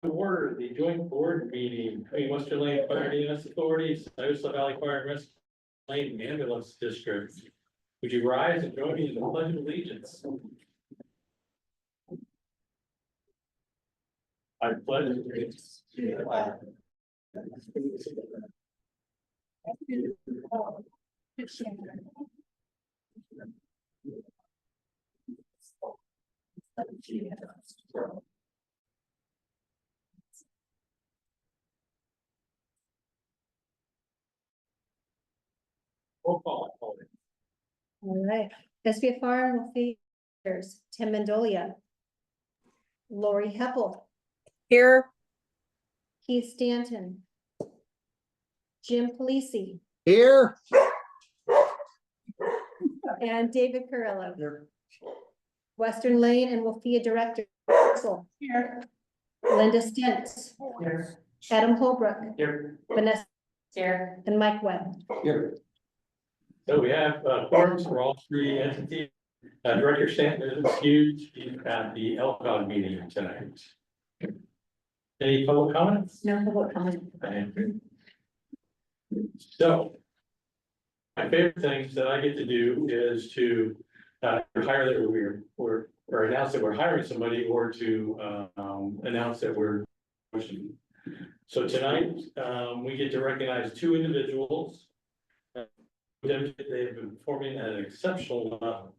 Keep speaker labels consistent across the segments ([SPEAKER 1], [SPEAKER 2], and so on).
[SPEAKER 1] Order the joint board meeting between Western Lane Fire and EMS Authority, Syosset Valley Fire and Rescue Lane Ambulance District. Would you rise and join me in the pledge of allegiance? I pledge allegiance to the flag roll call.
[SPEAKER 2] All right, SBA Farm Feeders, Tim Mendolia. Lori Heppel,
[SPEAKER 3] Here.
[SPEAKER 2] Keith Stanton. Jim Polisi
[SPEAKER 4] Here.
[SPEAKER 2] and David Carrillo. Western Lane and WLFEA Director. Here. Linda Stentz.
[SPEAKER 1] Here.
[SPEAKER 2] Adam Holbrook.
[SPEAKER 1] Here.
[SPEAKER 2] Vanessa. Here. And Mike Webb.
[SPEAKER 4] Here.
[SPEAKER 1] So we have quorums for all three entities. Director Stanton is excused at the LCOG meeting tonight. Any public comments?
[SPEAKER 2] No public comment.
[SPEAKER 1] Thank you. So, my favorite things that I get to do is to hire that or announce that we're hiring somebody, or to announce that we're. So tonight, we get to recognize two individuals. They have been performing at an exceptional level.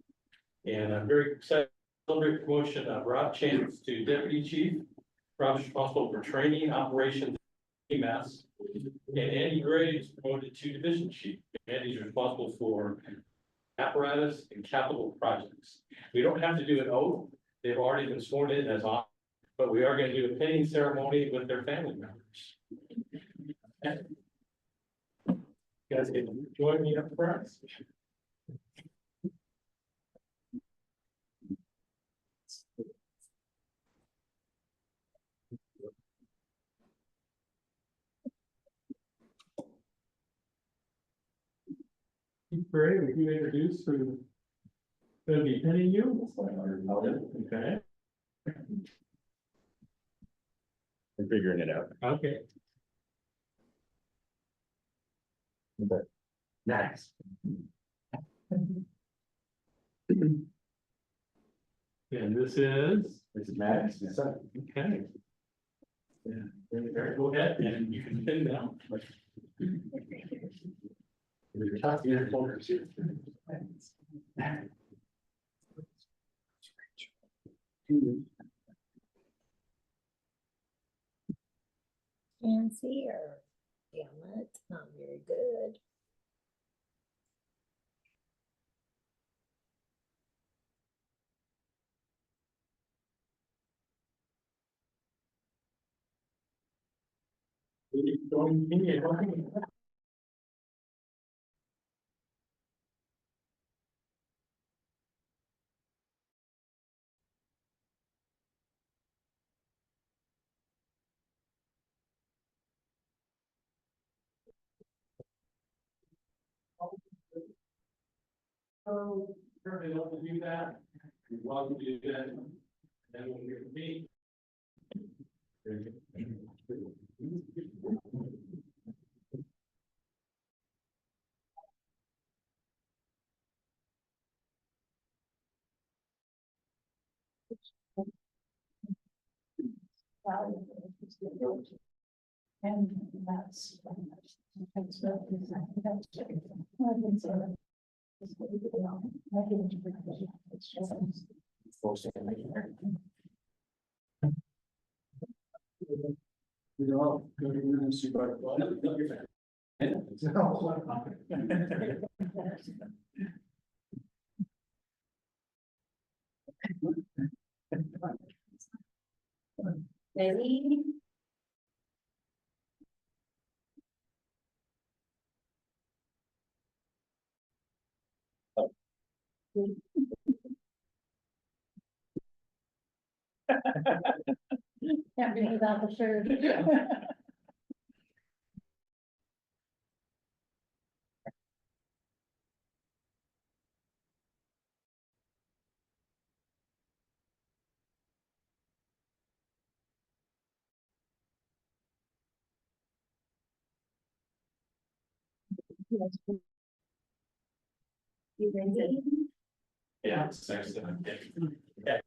[SPEAKER 1] And I'm very excited to celebrate promotion of Rob Chance to Deputy Chief. Rob's responsible for training, operations, EMS. And Andy Gray is promoted to Division Chief. Andy's responsible for apparatus and capital projects. We don't have to do an oath. They've already been sworn in as officers, but we are going to do a pinning ceremony with their family members. Okay. You guys can join me up front. Great, would you introduce who will be pinning you? Okay.
[SPEAKER 4] I'm figuring it out.
[SPEAKER 1] Okay.
[SPEAKER 4] Nice.
[SPEAKER 1] And this is.
[SPEAKER 4] This is Max.
[SPEAKER 1] Okay. Yeah, very go ahead and you can pin down.
[SPEAKER 4] Your top ear folders here.
[SPEAKER 3] Can't see her. Damn it, not very good.
[SPEAKER 1] So, certainly love to do that. You're welcome to do that. And then we'll hear from me.
[SPEAKER 3] And that's.
[SPEAKER 4] You know, go to the super.
[SPEAKER 3] Ready? Can't be without the shirt.
[SPEAKER 2] You ready?
[SPEAKER 1] Yeah, it's next to yeah.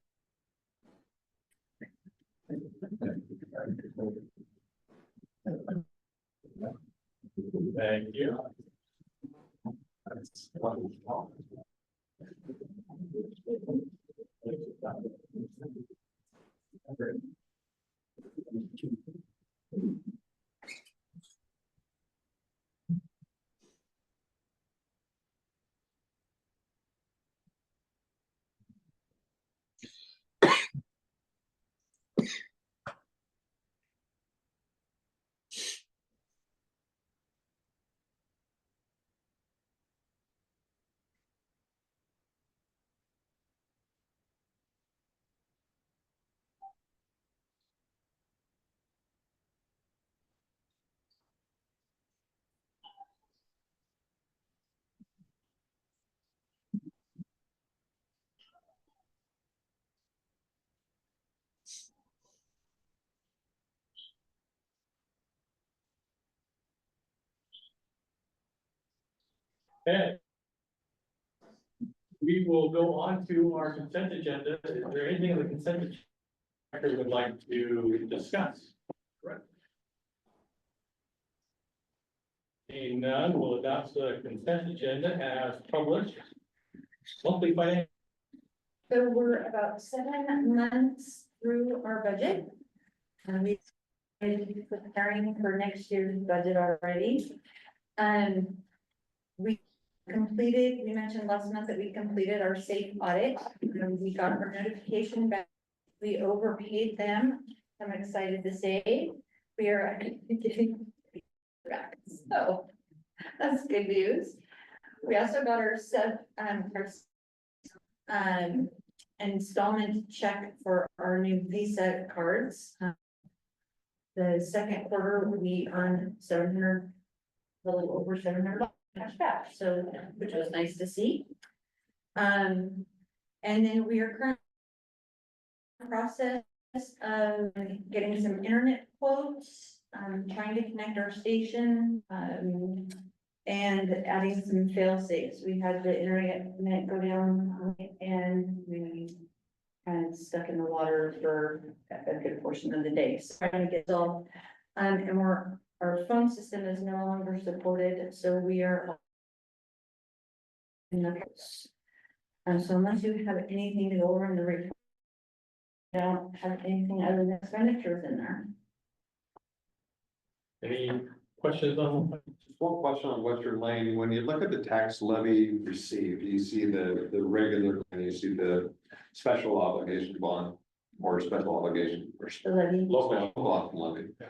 [SPEAKER 1] Thank you. Okay. We will go on to our consent agenda. Is there anything on the consent agenda you would like to discuss? Correct. Seeing none, we'll adopt the consent agenda as published. Monthly finance.
[SPEAKER 5] So we're about 7 months through our budget. And we preparing for next year's budget already. We mentioned last month that we completed our safe audit. And we got our notification back. We overpaid them. I'm excited to say we are getting back. So that's good news. We also got our installment check for our new Visa cards. The second quarter, we earned 700, a little over 700 cash back, so, which was nice to see. And then we are currently in the process of getting some internet quotes, trying to connect our station, and adding some fail safes. We had the internet go down and we kind of stuck in the water for a good portion of the day. So trying to get it all, and our phone system is no longer supported, so we are in the house. So unless you have anything to go over in the report, I don't have anything other than expenditures in there.
[SPEAKER 1] Any questions on?
[SPEAKER 6] Just one question on Western Lane, when you look at the tax levy received, you see the regular, and you see the special obligation bond. Or special obligation, or
[SPEAKER 5] The levy.
[SPEAKER 1] Local.
[SPEAKER 6] bond levy.
[SPEAKER 1] Yeah.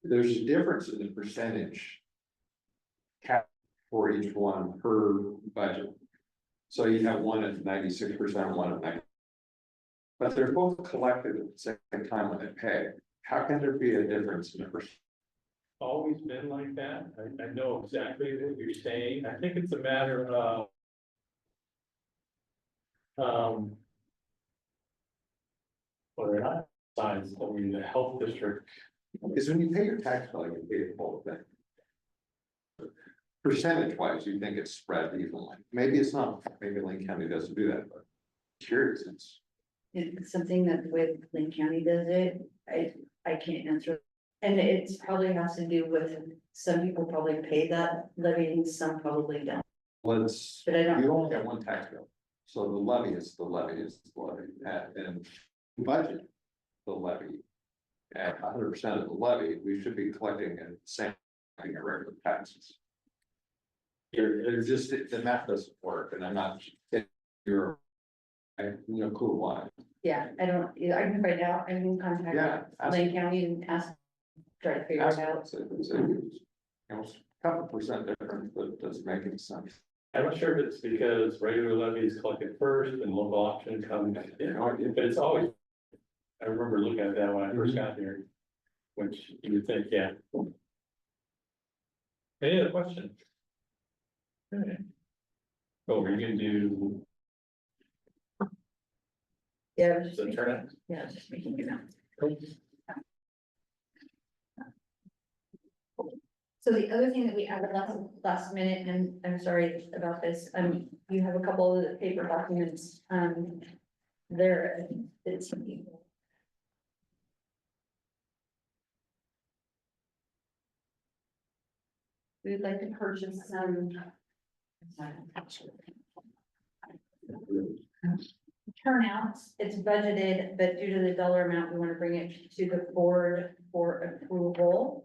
[SPEAKER 6] There's a difference in the percentage. Cap for each one per budget. So you have one at 96%, one at 90%. But they're both collected at the same time when they pay. How can there be a difference in the percentage?
[SPEAKER 1] Always been like that. I know exactly what you're saying. I think it's a matter of. Well, they're not signs, I mean, the health district.
[SPEAKER 6] Because when you pay your tax bill, you pay the whole thing. Percentage wise, you think it's spread evenly. Maybe it's not, maybe Lane County doesn't do that, but curious,
[SPEAKER 5] It's something that the way Lane County does it, I can't answer. And it's probably has to do with, some people probably pay that levy and some probably don't.
[SPEAKER 6] let's,
[SPEAKER 5] But I don't-
[SPEAKER 6] you only have one tax bill. So the levy is the levy is the levy, and budget the levy. At 100% of the levy, we should be collecting and same regular taxes. They're just, the math doesn't work, and I'm not, you're, I have no clue why.
[SPEAKER 5] Yeah, I don't, I can find out, I can
[SPEAKER 6] Yeah,
[SPEAKER 5] contact
[SPEAKER 6] ask-
[SPEAKER 5] Lane County and ask, try to figure it
[SPEAKER 6] Ask
[SPEAKER 5] out.
[SPEAKER 6] us, it's a couple percent difference, but it doesn't make any sense.
[SPEAKER 1] I'm not sure if it's because regular levy is collected first and local option comes, you know, but it's always. I remember looking at that when I first got here. Which you would think, yeah. Any other questions? Okay. Oh, we're gonna do
[SPEAKER 5] Yeah, I was just
[SPEAKER 1] the
[SPEAKER 5] making,
[SPEAKER 1] turnout.
[SPEAKER 5] yeah, I was just making it up. So the other thing that we added last minute, and I'm sorry about this, you have a couple of the paper documents, there, it's. We'd like to purchase some. Turnouts, it's budgeted, but due to the dollar amount, we want to bring it to the board for approval.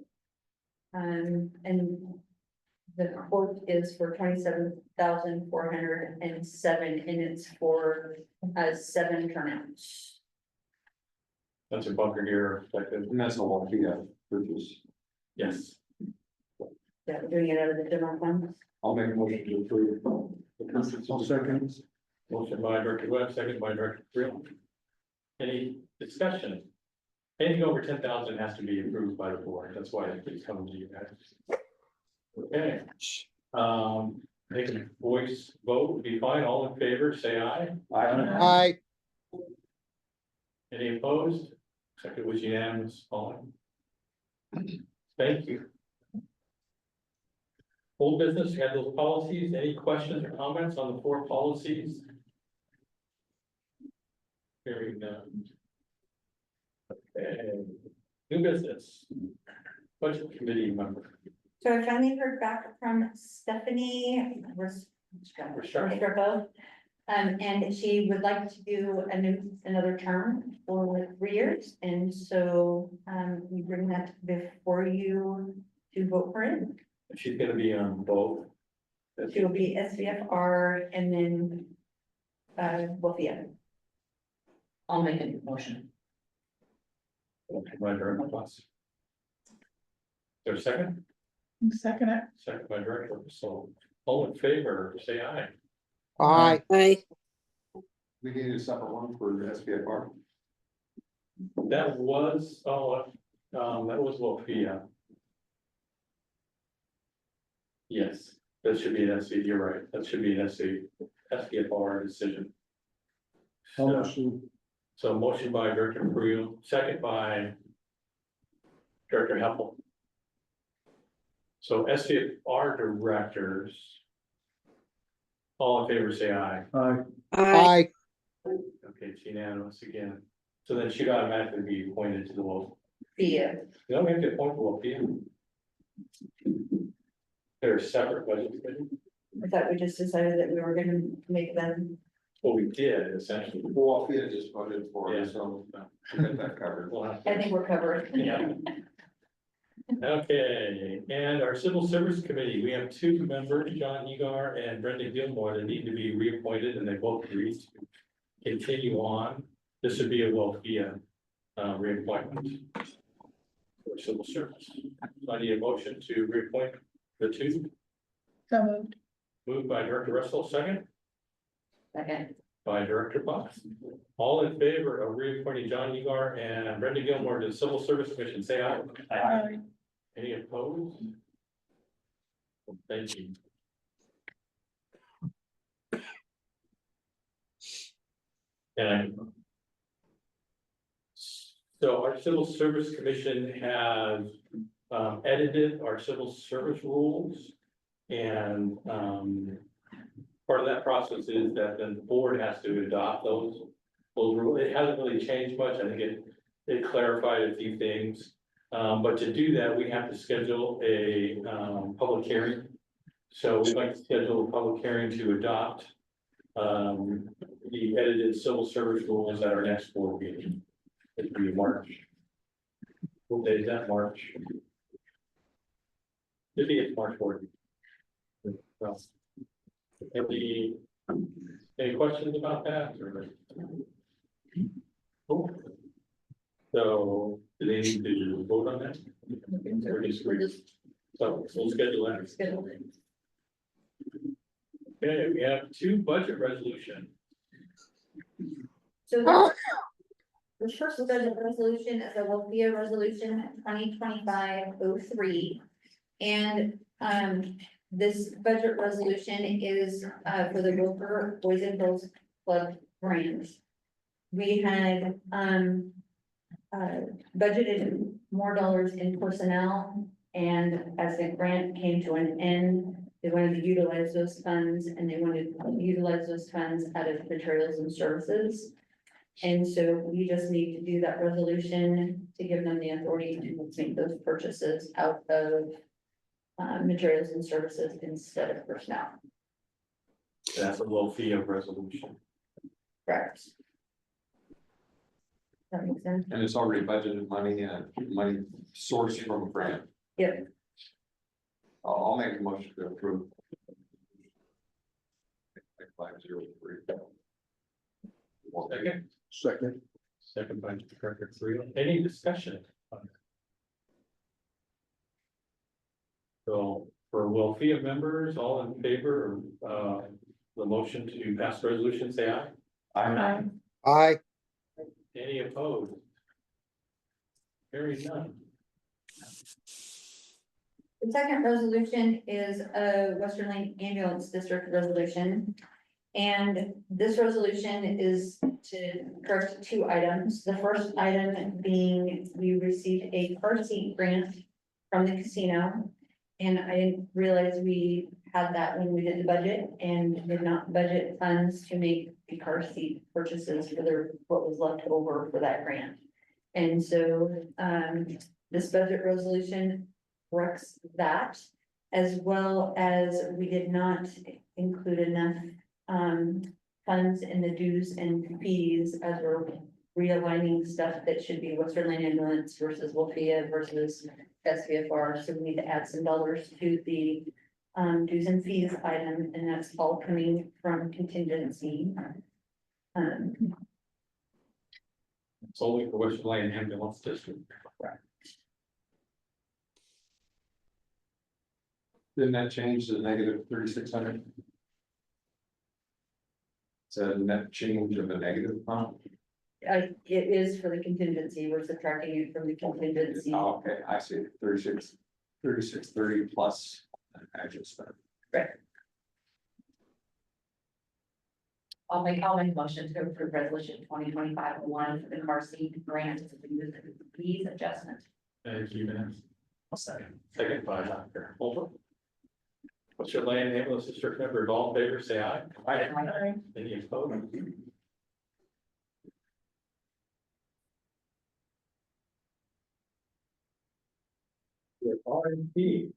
[SPEAKER 5] And the quote is for 27,407, and it's for 7 turnouts.
[SPEAKER 1] That's a bunker gear effective,
[SPEAKER 6] And that's a WLFEA purchase.
[SPEAKER 1] yes.
[SPEAKER 5] Yeah, we're doing it out of the general fund.
[SPEAKER 6] I'll make a motion to approve. The purchase.
[SPEAKER 4] I'll second.
[SPEAKER 1] Motion by Director Webb, second by Director Creel. Any discussion? Anything over 10,000 has to be approved by the board, that's why it keeps coming to you guys. Okay. Make a voice vote would be fine, all in favor, say aye.
[SPEAKER 7] Aye.
[SPEAKER 1] Any opposed? Second was unanimous, all. Thank you. Old business, you had those policies, any questions or comments on the 4 policies? Hearing none. Okay, new business. Budget committee member.
[SPEAKER 5] So I finally heard back from Stephanie Restrepo. And she would like to do another term for 3 years, and so, we bring that before you to vote for it.
[SPEAKER 1] She's gonna be on both.
[SPEAKER 5] She will be SVFR and then, WLFEA.
[SPEAKER 2] I'll make a motion.
[SPEAKER 1] My Director Plus. Is there a second?
[SPEAKER 3] Second it.
[SPEAKER 1] Second by Director, so all in favor, say aye.
[SPEAKER 7] Aye. Aye.
[SPEAKER 6] We need a separate one for the SPFR.
[SPEAKER 1] That was, that was WLFEA. Yes, that should be an SC, you're right, that should be an SPFR decision. So motion by Director Creel, second by Director Heppel. So SPFR directors. All in favor, say aye.
[SPEAKER 7] Aye.
[SPEAKER 1] Okay, it's unanimous again. So then she'd automatically be appointed to the WLFEA.
[SPEAKER 5] FEA.
[SPEAKER 1] You don't have to appoint the WLFEA. They're a separate budget committee.
[SPEAKER 5] I thought we just decided that we were gonna make them,
[SPEAKER 1] Well, we did essentially.
[SPEAKER 6] WLFEA just voted for
[SPEAKER 1] Yeah.
[SPEAKER 6] it, so we got that covered.
[SPEAKER 1] We'll have to-
[SPEAKER 5] I think we're covered.
[SPEAKER 1] Yeah. Okay, and our civil service committee, we have 2 members, John Egar and Brenda Gilmore, that need to be reappointed, and they both agreed to continue on. This would be a WLFEA reappointment for civil service. So I need a motion to reappoint the 2.
[SPEAKER 3] So moved.
[SPEAKER 1] Moved by Director Russell, second
[SPEAKER 5] Second.
[SPEAKER 1] by Director Box. All in favor of reappointing John Egar and Brenda Gilmore to the Civil Service Commission, say aye.
[SPEAKER 3] Aye.
[SPEAKER 1] Any opposed? Thank you. And so our Civil Service Commission has edited our civil service rules. And part of that process is that then the board has to adopt those rules. It hasn't really changed much. I think it clarified a few things. But to do that, we have to schedule a public hearing. So we'd like to schedule a public hearing to adopt the edited civil service rules at our next board meeting. It'll be March. What day is that, March? It'll be it's March 4th. Any questions about that? Or? Cool. So, do they need to vote on that? Or just agree? So, we'll schedule that.
[SPEAKER 5] Schedule it.
[SPEAKER 1] Okay, we have 2 budget resolutions.
[SPEAKER 5] So the first budget resolution is a WLFEA resolution 2025-03. And this budget resolution is for the Wilbur Boys and Girls Club grant. We had budgeted more dollars in personnel And as the grant came to an end, they wanted to utilize those funds and they wanted to utilize those funds out of materials and services. And so we just need to do that resolution to give them the authority to make those purchases out of materials and services instead of personnel.
[SPEAKER 1] That's a WLFEA resolution.
[SPEAKER 5] Correct. That makes sense?
[SPEAKER 6] And it's already budgeted money and money sourced from a grant.
[SPEAKER 5] Yep.
[SPEAKER 6] I'll make a motion to approve. 503.
[SPEAKER 1] Second,
[SPEAKER 4] Second.
[SPEAKER 1] second by Director Three. Any discussion? on it? So for WLFEA members, all in favor of the motion to pass the resolution, say aye.
[SPEAKER 4] Aye.
[SPEAKER 7] Aye.
[SPEAKER 1] Any opposed? Hearing none.
[SPEAKER 5] The second resolution is a Western Lane Ambulance District resolution. And this resolution is to correct two items. The first item being we received a car seat grant from the casino. And I didn't realize we had that when we did the budget and did not budget funds to make the car seat purchases for what was left over for that grant. And so, this budget resolution corrects that, as well as we did not include enough funds in the dues and fees as we're realigning stuff that should be Western Lane Ambulance versus WLFEA versus SVFR. So we need to add some dollars to the dues and fees item, and that's all coming from contingency.
[SPEAKER 1] It's only for Western Lane Ambulance District.
[SPEAKER 6] Didn't that change to negative 3,600? It's a net change of a negative amount.
[SPEAKER 5] It is for the contingency, we're subtracting it from the contingency.
[SPEAKER 6] Oh, okay, I see, 3630 plus actual spend.
[SPEAKER 2] I'll make a motion to approve resolution 2025-1 for the car seat grant to the use of fees adjustment.
[SPEAKER 1] Thank you, Vanessa. Second. Second by Dr. Holbrook. Western Lane Ambulance District members, all in favor, say aye.
[SPEAKER 2] Aye.
[SPEAKER 1] Any opposed? RFP.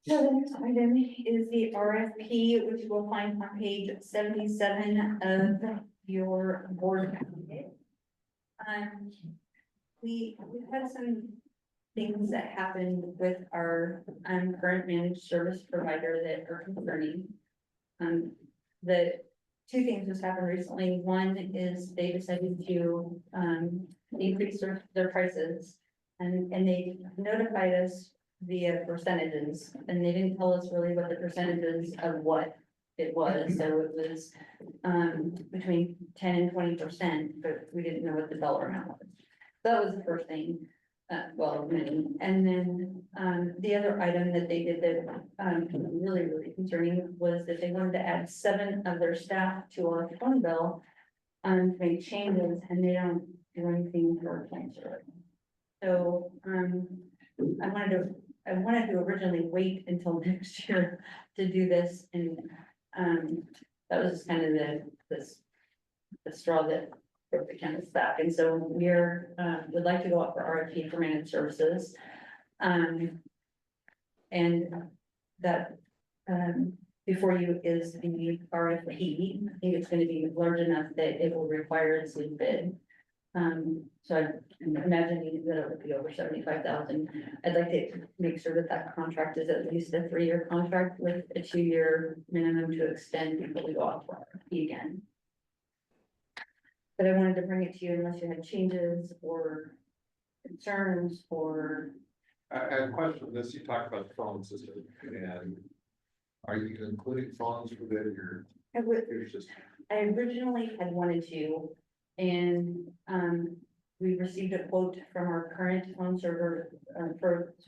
[SPEAKER 5] So the next item is the RFP, which you will find on page 77 of your board packet. We've had some things that happened with our current managed service provider that are concerning. The two things just happened recently. One is they decided to increase their prices, and they notified us via percentages, and they didn't tell us really what the percentages of what it was. So it was between 10 and 20%, but we didn't know what the dollar amount was. That was the first thing. And then the other item that they did that really concerning was that they wanted to add 7 of their staff to our phone bill to make changes, and they don't do anything for cancer. So I wanted to originally wait until next year to do this, and that was kind of the straw that broke the camel's back. And so would like to go out for RFP for managed services. And that before you is the RFP. I think it's going to be large enough that it will require a sleep bid. So I'm imagining that it would be over 75,000. I'd like to make sure that contract is at least a 3-year contract with a 2-year minimum to extend before we go off for RFP again. But I wanted to bring it to you unless you had changes or concerns or.
[SPEAKER 6] I have a question on this. You talked about the phone system, and are you including phones within your system?
[SPEAKER 5] I originally had wanted to, and we received a quote from our current phone server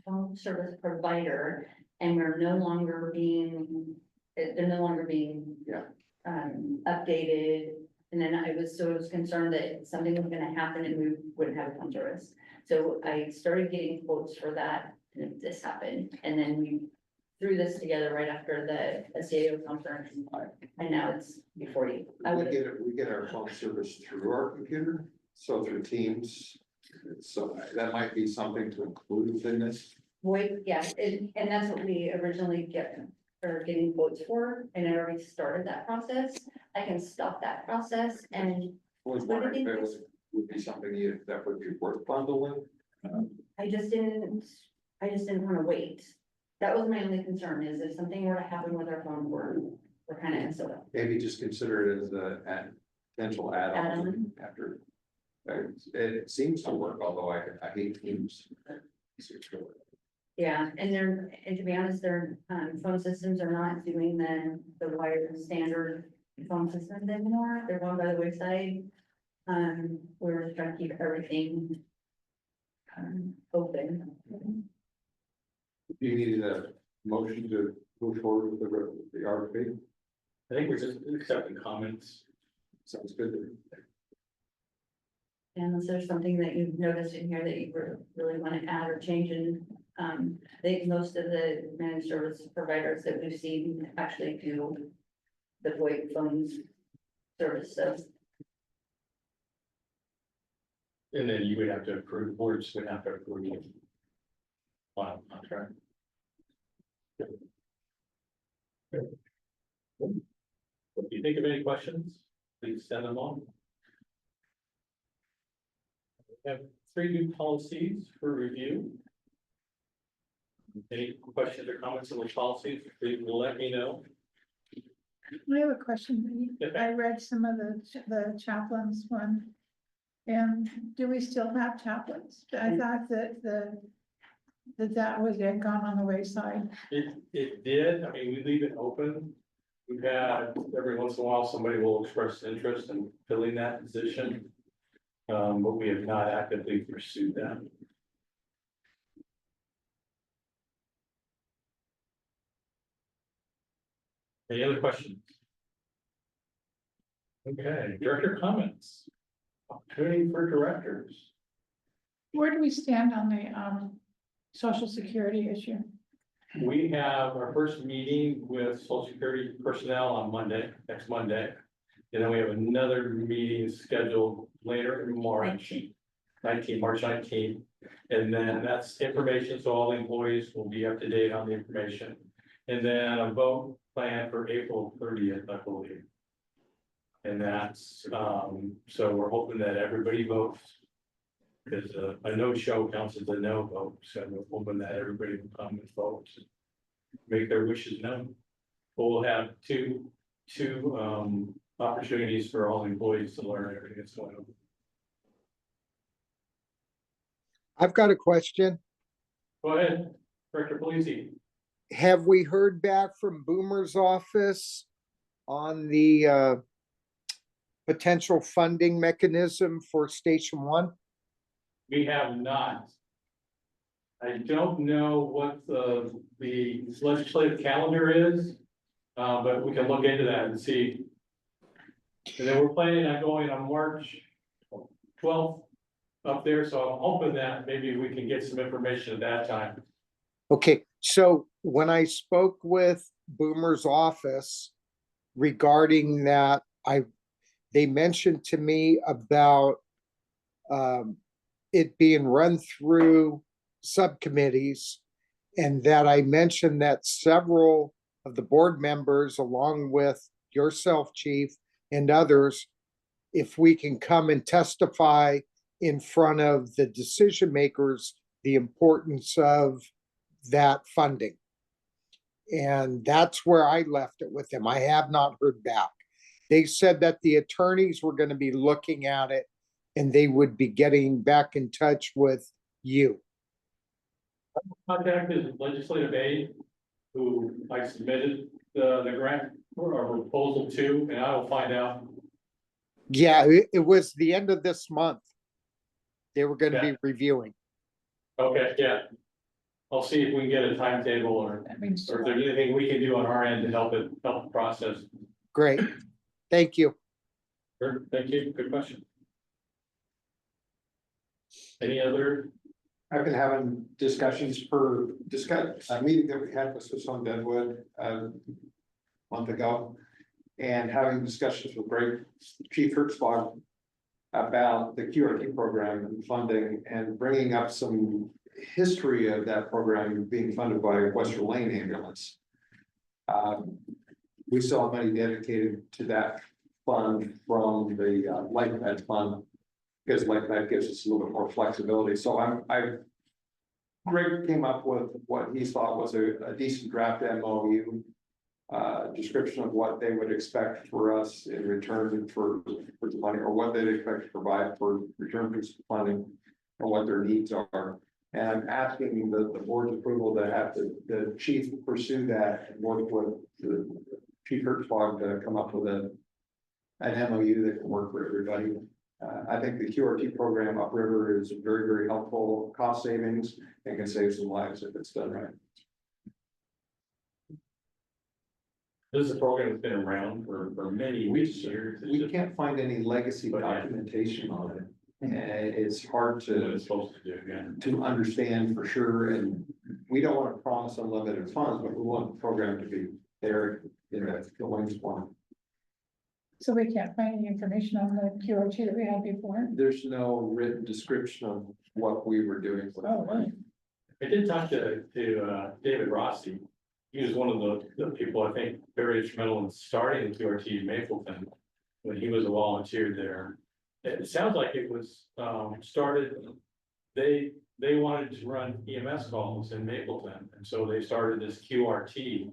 [SPEAKER 5] phone service provider, and they're no longer being
[SPEAKER 6] Yeah.
[SPEAKER 5] updated. And then I was concerned that something was gonna happen and we wouldn't have a phone service. So I started getting quotes for that, and this happened, and then we threw this together right after the SEAO conference. And now it's before you. I would,
[SPEAKER 6] We get our phone service through our computer, so through Teams. So that might be something to include in this.
[SPEAKER 5] wait, yeah, and that's what we originally are getting quotes for, and I already started that process. I can stop that process and
[SPEAKER 6] Was wondering if it would be something that would be worth bundling.
[SPEAKER 5] I just didn't wanna wait. That was my only concern, is if something were to happen with our phone, we're kind of in so.
[SPEAKER 6] Maybe just consider it as a potential add-on
[SPEAKER 5] Add-on.
[SPEAKER 6] after. It seems to work, although I hate Teams.
[SPEAKER 5] Yeah, and to be honest, their phone systems are not doing the wired standard phone systems anymore. They're going by the wayside. We're just trying to keep everything open.
[SPEAKER 6] You needed a motion to move forward with the RFP.
[SPEAKER 1] I think we're just accepting comments.
[SPEAKER 6] Sounds good.
[SPEAKER 5] Unless there's something that you've noticed in here that you really want to add or change in. I think most of the managed service providers that we've seen actually do the VoIP phones service, so.
[SPEAKER 1] And then you would have to approve, boards would have to approve the final contract. If you think of any questions, please send them on. We have 3 new policies for review. Any questions or comments on the policies, please let me know.
[SPEAKER 8] I have a question. I read some of the chaplains one. And do we still have chaplains? I thought that was had gone on the wayside.
[SPEAKER 1] It did, I mean, we leave it open. We've had, every once in a while, somebody will express interest in filling that position. But we have not actively pursued that. Any other questions? Okay, director comments. Opportunity for directors.
[SPEAKER 8] Where do we stand on the social security issue?
[SPEAKER 1] We have our first meeting with Social Security personnel on Monday, next Monday. And then we have another meeting scheduled later in March, March 19th. And then that's information, so all the employees will be up to date on the information. And then a vote planned for April 30th, I believe. And that's, so we're hoping that everybody votes. Because a no-show counts as a no vote, so we're hoping that everybody will come and vote. Make their wishes known. We'll have two opportunities for all employees to learn everything that's going on.
[SPEAKER 7] I've got a question.
[SPEAKER 1] Go ahead, Director Polisi.
[SPEAKER 7] Have we heard back from Boomer's office on the potential funding mechanism for Station 1?
[SPEAKER 1] We have not. I don't know what the legislative calendar is, but we can look into that and see. And then we're planning on going on March 12th up there, so I'm hoping that maybe we can get some information at that time.
[SPEAKER 7] Okay, so when I spoke with Boomer's office regarding that, they mentioned to me about it being run through subcommittees, and that I mentioned that several of the board members, along with yourself, Chief, and others, if we can come and testify in front of the decision makers, the importance of that funding. And that's where I left it with them. I have not heard back. They said that the attorneys were going to be looking at it and they would be getting back in touch with you.
[SPEAKER 1] Contacted legislative aid, who I submitted the grant or proposal to, and I will find out.
[SPEAKER 7] Yeah, it was the end of this month. They were going to be reviewing.
[SPEAKER 1] Okay, yeah. I'll see if we can get a timetable or
[SPEAKER 8] That means
[SPEAKER 1] if there's anything we can do on our end to help the process.
[SPEAKER 7] Great. Thank you.
[SPEAKER 1] Sure, thank you, good question. Any other,
[SPEAKER 6] I've been having discussions a meeting that we had with Switzerland Deadwood, month ago. And having discussions with Chief Hertzog about the QRT program and funding and bringing up some history of that program being funded by Western Lane Ambulance. We still have money dedicated to that fund from the Life Med Fund, because Life Med gives us a little bit more flexibility. So Greg came up with what he thought was a decent draft MOU. Description of what they would expect for us in return for the money, or what they'd expect to provide for return for funding, or what their needs are. And I'm asking the board's approval to have the chief pursue that and work with the Chief Hertzog to come up with an MOU that can work for everybody. I think the QRT program upriver is very, very helpful, cost savings, and can save some lives if it's done right.
[SPEAKER 1] this is a program that's been around for many years.
[SPEAKER 6] We can't find any legacy
[SPEAKER 1] But yeah.
[SPEAKER 6] documentation on it. And it's hard
[SPEAKER 1] What
[SPEAKER 6] to
[SPEAKER 1] it's supposed to do, yeah.
[SPEAKER 6] understand for sure, and we don't want to promise unlimited funds, but we want the program to be there in the wings one.
[SPEAKER 8] So we can't find any information on the QRT that we had before?
[SPEAKER 6] There's no written description of what we were doing with the
[SPEAKER 8] Oh,
[SPEAKER 6] money.
[SPEAKER 8] really?
[SPEAKER 1] I did talk to David Rossi. He was one of the people, I think, very instrumental in starting the QRT in Mapleton, when he was a volunteer there. It sounds like it was started, they wanted to run EMS calls in Mapleton, and so they started this QRT.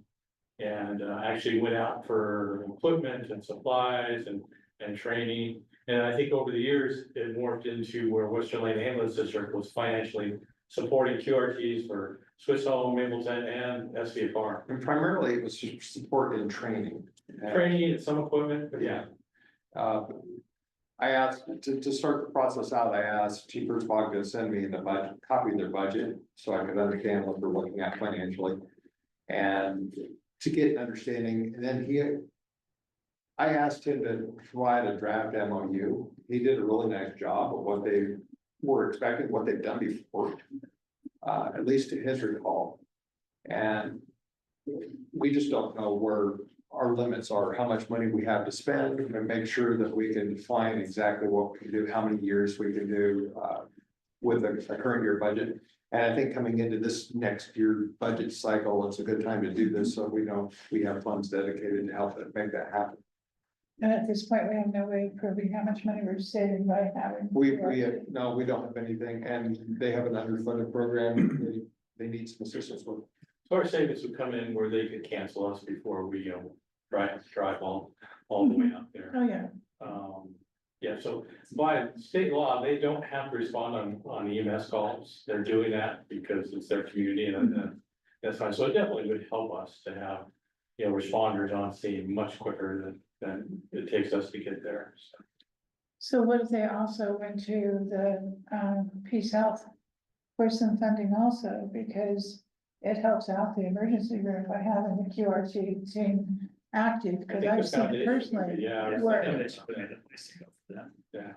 [SPEAKER 1] And actually went out for equipment and supplies and training. And I think over the years, it morphed into where Western Lane Ambulance District was financially supporting QRTs for Swiss Home, Mapleton, and SVFR.
[SPEAKER 6] And primarily it was support and training.
[SPEAKER 1] Training and some equipment, but yeah.
[SPEAKER 6] I asked to start the process out, I asked Chief Hertzog to send me the budget, copy of their budget, so I could understand what they're looking at financially. And to get an understanding, and then I asked him to provide a draft MOU. He did a really nice job of what they were expecting, what they've done before. At least to his recall. And we just don't know where our limits are, how much money we have to spend, and make sure that we can define exactly what we can do, how many years we can do with a current year budget. And I think coming into this next year budget cycle, it's a good time to do this, so we know we have funds dedicated to help make that happen.
[SPEAKER 8] And at this point, we have no way of proving how much money we're saving by having.
[SPEAKER 6] No, we don't have anything, and they have an underfunded program, they need some assistance with.
[SPEAKER 1] So our savings would come in where they could cancel us before we drive all the way out there.
[SPEAKER 8] Oh, yeah.
[SPEAKER 1] Yeah, so by state law, they don't have to respond on EMS calls. They're doing that because it's their community and that's fine. So it definitely would help us to have, responders on scene much quicker than it takes us to get there.
[SPEAKER 8] So what if they also went to the Peace Health for some funding also, because it helps out the emergency room by having the QRT team active,
[SPEAKER 1] I
[SPEAKER 8] because
[SPEAKER 1] think
[SPEAKER 8] I've
[SPEAKER 1] the
[SPEAKER 8] seen it
[SPEAKER 1] foundation,
[SPEAKER 8] personally.
[SPEAKER 1] yeah.
[SPEAKER 8] Work.
[SPEAKER 1] Yeah.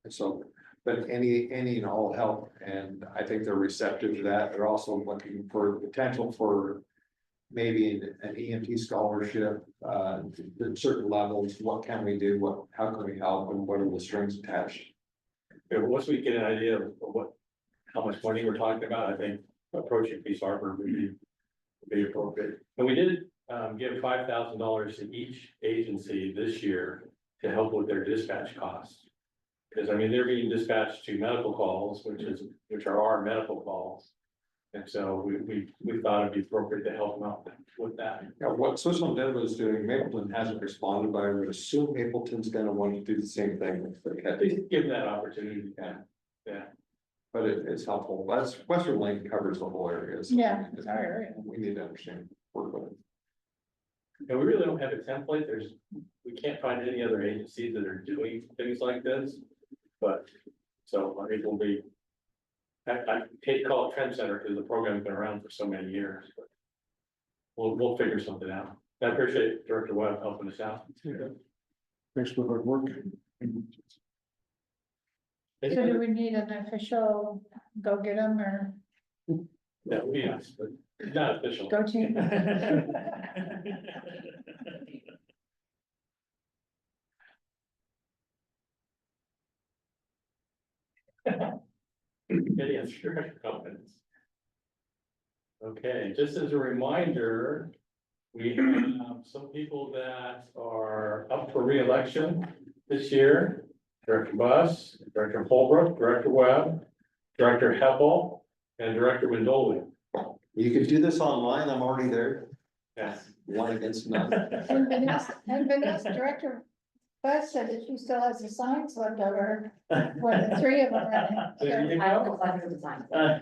[SPEAKER 6] So, but any and all help, and I think they're receptive to that. They're also looking for potential for maybe an EMT scholarship, at certain levels. What can we do? How can we help, and what are the strings attached?
[SPEAKER 1] Yeah, once we get an idea of how much money we're talking about, I think approaching Peace Harbor would be appropriate. And we did give $5,000 to each agency this year to help with their dispatch costs. Because I mean, they're being dispatched to medical calls, which are our medical calls. And so we thought it'd be appropriate to help them out with that.
[SPEAKER 6] Now, what Switzerland Deadwood is doing, Mapleton hasn't responded, but I would assume Mapleton's gonna want to do the same thing.
[SPEAKER 1] At least give them that opportunity. Yeah.
[SPEAKER 6] But it's helpful. Western Lane covers the whole area. So
[SPEAKER 8] Yeah, it's our area.
[SPEAKER 6] we need to understand, work with it.
[SPEAKER 1] And we really don't have a template. We can't find any other agencies that are doing things like this. But, so I think I hate to call it trend center because the program's been around for so many years, but we'll figure something out. I appreciate Director Webb helping us out.
[SPEAKER 4] Thanks for the hard work.
[SPEAKER 8] So do we need an official go get them or
[SPEAKER 1] That would be nice, but not official.
[SPEAKER 8] go team?
[SPEAKER 1] Any answer comments? Okay, just as a reminder, we have some people that are up for reelection this year. Director Buss, Director Holbrook, Director Webb, Director Heppel, and Director Mandoli.
[SPEAKER 6] You could do this online, I'm already there,
[SPEAKER 1] Yes.
[SPEAKER 6] one against none.
[SPEAKER 8] And Vanessa, Director Bus said that she still has the signs left over when the three of them are
[SPEAKER 1] There
[SPEAKER 8] running.
[SPEAKER 1] you
[SPEAKER 2] I
[SPEAKER 1] go.
[SPEAKER 2] don't like the design.
[SPEAKER 8] So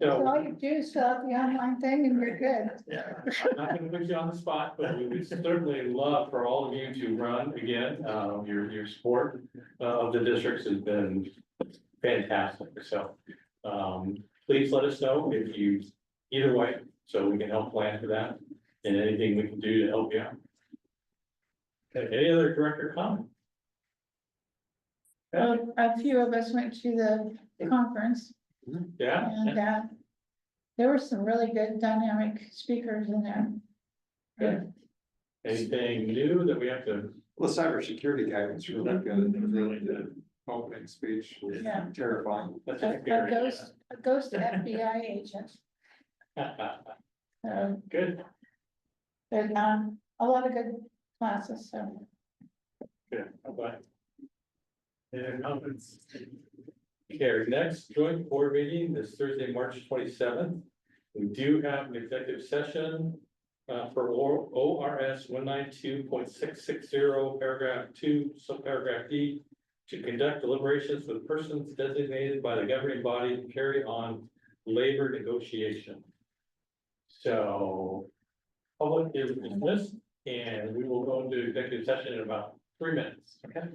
[SPEAKER 1] So,
[SPEAKER 8] all you do is fill out the online thing and you're good.
[SPEAKER 1] I'm not gonna put you on the spot, but we would certainly love for all of you to run again. Your support of the districts has been fantastic, so. Please let us know if you, either way, so we can help plan for that and anything we can do to help you out. Okay, any other director comment?
[SPEAKER 8] A few of us went to the conference
[SPEAKER 1] Yeah,
[SPEAKER 8] and there were some really good dynamic speakers in there.
[SPEAKER 1] good. Anything new that we have to,
[SPEAKER 6] Well, the cybersecurity guy was really good, it was really good, opening speech was
[SPEAKER 8] Yeah.
[SPEAKER 6] terrifying.
[SPEAKER 1] that's
[SPEAKER 8] A
[SPEAKER 1] just scary.
[SPEAKER 8] ghost FBI agent. So,
[SPEAKER 1] Good,
[SPEAKER 8] but, a lot of good classes, so.
[SPEAKER 1] good, bye. Any comments? Okay, next joint board meeting is Thursday, March 27th. We do have an executive session for ORS 192.660, paragraph 2, subparagraph D, to conduct deliberations with persons designated by the governing body to carry on labor negotiation. So public is dismissed and we will go into executive session in about 3 minutes, okay?